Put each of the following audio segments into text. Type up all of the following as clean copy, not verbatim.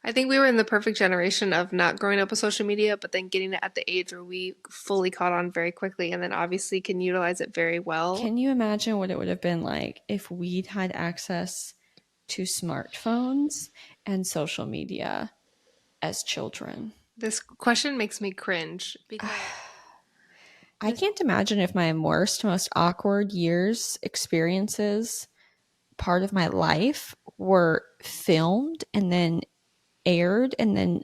I think we were in the perfect generation of not growing up with social media, but then getting it at the age where we fully caught on very quickly and then obviously can utilize it very well. Can you imagine what it would have been like if we'd had access to smartphones and social media as children? This question makes me cringe because I can't imagine if my worst, most awkward years, experiences, part of my life were filmed and then aired and then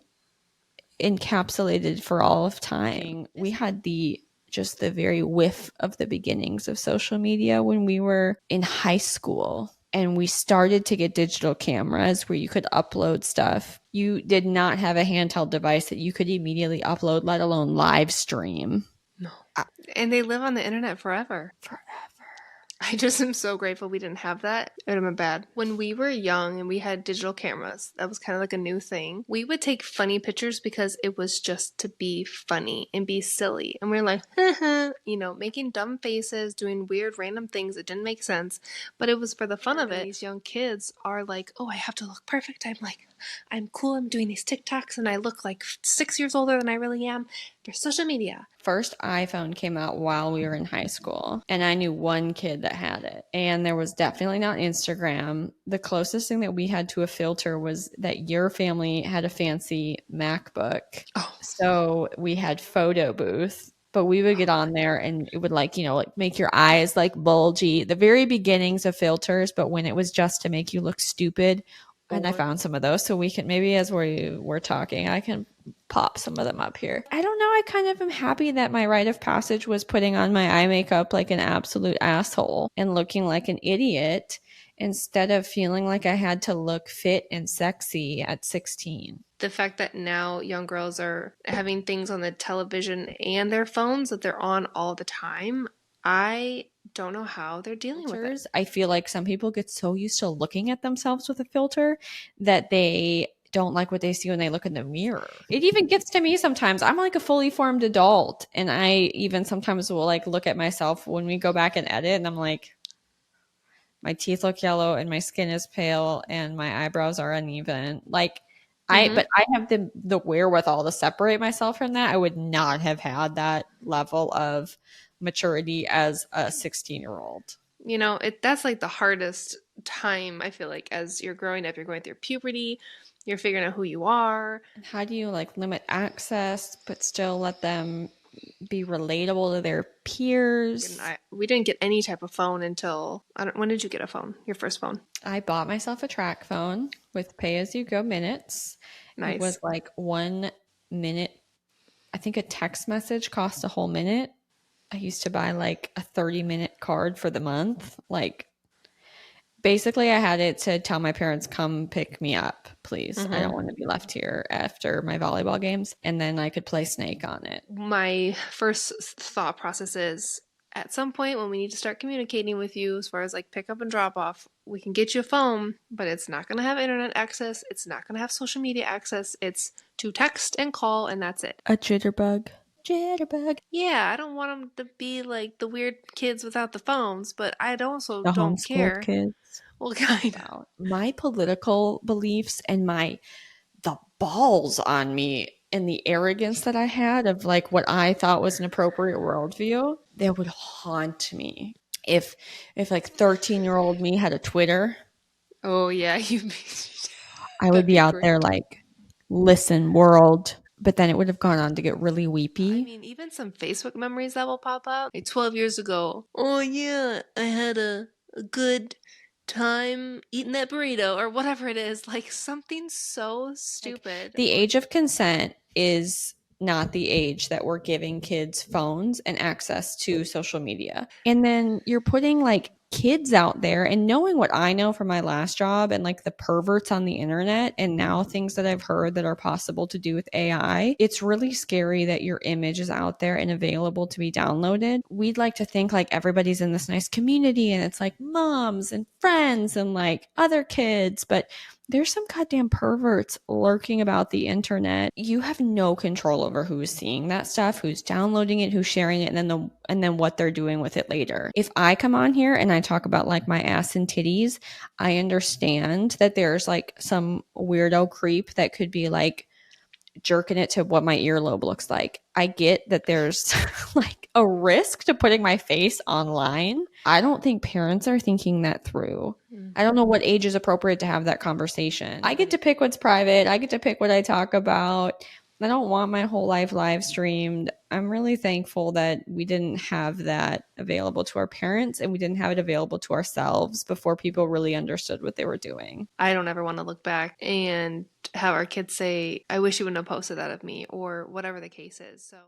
encapsulated for all of time. We had the very whiff of the beginnings of social media when we were in high school and we started to get digital cameras where you could upload stuff. You did not have a handheld device that you could immediately upload, let alone live stream. no. And they live on the internet forever. Forever. I just am so grateful we didn't have that. It would have been bad. When we were young and we had digital cameras, that was kind of like a new thing. We would take funny pictures because it was just to be funny and be silly. And we are like, making dumb faces, doing weird random things that didn't make sense. But it was for the fun of it. These young kids are like, oh, I have to look perfect. I'm like, I'm cool. I'm doing these TikToks and I look like 6 years older than I really am for social media. First iPhone came out while we were in high school, and I knew one kid that had it. And there was definitely not Instagram. The closest thing that we had to a filter was that your family had a fancy MacBook. Oh. So we had photo booth, but we would get on there and it would like make your eyes like bulgy. The very beginnings of filters, but when it was just to make you look stupid. And I found some of those, so we can maybe as we're talking, I can pop some of them up here. I don't know. I kind of am happy that my rite of passage was putting on my eye makeup like an absolute asshole and looking like an idiot instead of feeling like I had to look fit and sexy at 16. The fact that now young girls are having things on the television and their phones that they're on all the time, I don't know how they're dealing with it. I feel like some people get so used to looking at themselves with a filter that they don't like what they see when they look in the mirror. It even gets to me sometimes. I'm like a fully formed adult, and I even sometimes will like look at myself when we go back and edit, and I'm like, my teeth look yellow and my skin is pale and my eyebrows are uneven. Like but I have the wherewithal to separate myself from that. I would not have had that level of maturity as a 16-year-old. That's like the hardest time, I feel like, as you're growing up. You're going through puberty, you're figuring out who you are. How do you like limit access but still let them be relatable to their peers? We didn't get any type of phone until when did you get a phone? Your first phone? I bought myself a track phone with pay-as-you-go minutes. Nice. It was like 1 minute. I think a text message cost a whole minute. I used to buy like a 30-minute card for the month. Like, basically, I had it to tell my parents, come pick me up, please. I don't want to be left here after my volleyball games. And then I could play Snake on it. My first thought process is, at some point when we need to start communicating with you as far as like pick up and drop off, we can get you a phone, but it's not going to have internet access. It's not going to have social media access. It's to text and call, and that's it. A jitterbug. Yeah, I don't want them to be like the weird kids without the phones, but I also the don't homeschooled care. Kids. Well, kind of. My political beliefs and the balls on me and the arrogance that I had of like what I thought was an appropriate worldview, that would haunt me. If like 13-year-old me had a Twitter, oh yeah, I would be out there like, listen, world. But then it would have gone on to get really weepy. I mean, even some Facebook memories that will pop up. Like 12 years ago, oh yeah, I had a good time eating that burrito or whatever it is. Like something so stupid. Like, the age of consent is not the age that we're giving kids phones and access to social media. And then you're putting like kids out there, and knowing what I know from my last job and like the perverts on the internet and now things that I've heard that are possible to do with AI, it's really scary that your image is out there and available to be downloaded. We'd like to think like everybody's in this nice community and it's like moms and friends and like other kids, but There's some goddamn perverts lurking about the internet. You have no control over who's seeing that stuff, who's downloading it, who's sharing it, and then what they're doing with it later. If I come on here and I talk about like my ass and titties, I understand that there's like some weirdo creep that could be like jerking it to what my earlobe looks like. I get that there's like a risk to putting my face online. I don't think parents are thinking that through. I don't know what age is appropriate to have that conversation. I get to pick what's private. I get to pick what I talk about. I don't want my whole life live streamed. I'm really thankful that we didn't have that available to our parents and we didn't have it available to ourselves before people really understood what they were doing. I don't ever want to look back and have our kids say, I wish you wouldn't have posted that of me, or whatever the case is. So